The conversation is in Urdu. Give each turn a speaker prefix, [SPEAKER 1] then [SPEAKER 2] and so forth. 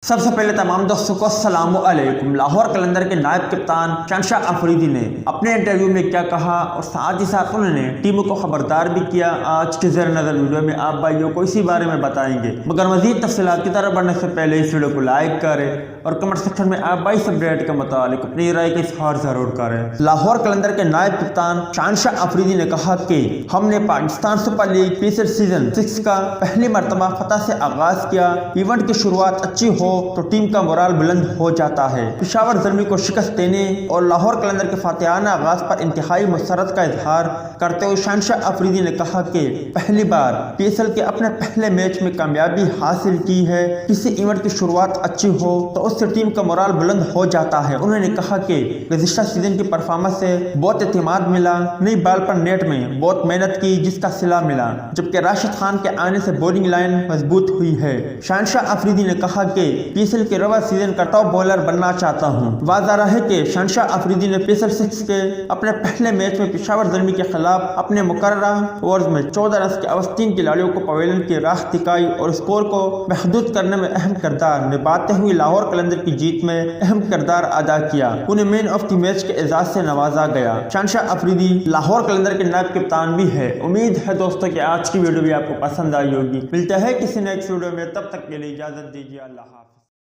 [SPEAKER 1] سب سے پہلے تمام دوستوں کو السلام علیکم۔ لاہور قلندر کے نائب کپتان شاہین افریدی نے اپنے انٹرویو میں کیا کہا اور ساتھ ہی ساتھ انہوں نے ٹیموں کو خبردار بھی کیا، آج کے زیر نظر ویڈیو میں آپ بھائیوں کو اسی بارے میں بتائیں گے۔ مگر مزید تفصیلات کی طرف بڑھنے سے پہلے اس ویڈیو کو لائک کریں اور کمنٹ سیکشن میں آپ بھائی سے اپڈیٹ کے متعلق اپنی رائے کا اظہار ضرور کریں۔ لاہور قلندر کے نائب کپتان شاہین افریدی نے کہا کہ ہم نے Pakistan super league pacer season 6 کا پہلی مرتبہ فتح سے آغاز کیا۔ ایونٹ کی شروعات اچھی ہو تو ٹیم کا مورال بلند ہو جاتا ہے۔ پشاور زلمی کو شکست دینے اور لاہور قلندر کے فاتحانہ آغاز پر انتہائی مسرت کا اظہار کرتے ہوئے شاہین افریدی نے کہا کہ پہلی بار پی ایس ایل کے اپنے پہلے میچ میں کامیابی حاصل کی ہے۔ کسی ایونٹ کی شروعات اچھی ہو تو اس سے ٹیم کا مورال بلند ہو جاتا ہے۔ انہوں نے کہا کہ گزشتہ سیزن کی پرفارمنس سے بہت اعتماد ملا، نئی بال پر نیٹ میں بہت محنت کی جس کا صلہ ملا، جبکہ راشد خان کے آنے سے بولنگ لائن مضبوط ہوئی ہے۔ شاہین افریدی نے کہا کہ پی ایس ایل کے رواں سیزن کا ٹاپ بولر بننا چاہتا ہوں۔ واضح رہے کہ شاہین افریدی نے پی ایس ایل 6 کے اپنے پہلے میچ میں پشاور زلمی کے خلاف اپنے مقررہ اوورز میں 14 رنز کے عوض 3 کھلاڑیوں کو پویلین کی راہ دکھائی اور اسکور کو محدود کرنے میں اہم کردار نبھاتے ہوئے لاہور قلندر کی جیت میں اہم کردار ادا کیا۔ انہیں مین آف دی میچ کے اعزاز سے نوازا گیا۔ شاہین افریدی لاہور قلندر کے نائب کپتان بھی ہے۔ امید ہے دوستوں کہ آج کی ویڈیو بھی آپ کو پسند آئی ہوگی۔ ملتے ہیں کسی نیکسٹ ویڈیو میں، تب تک کے لیے اجازت دیجیے۔ اللہ حافظ۔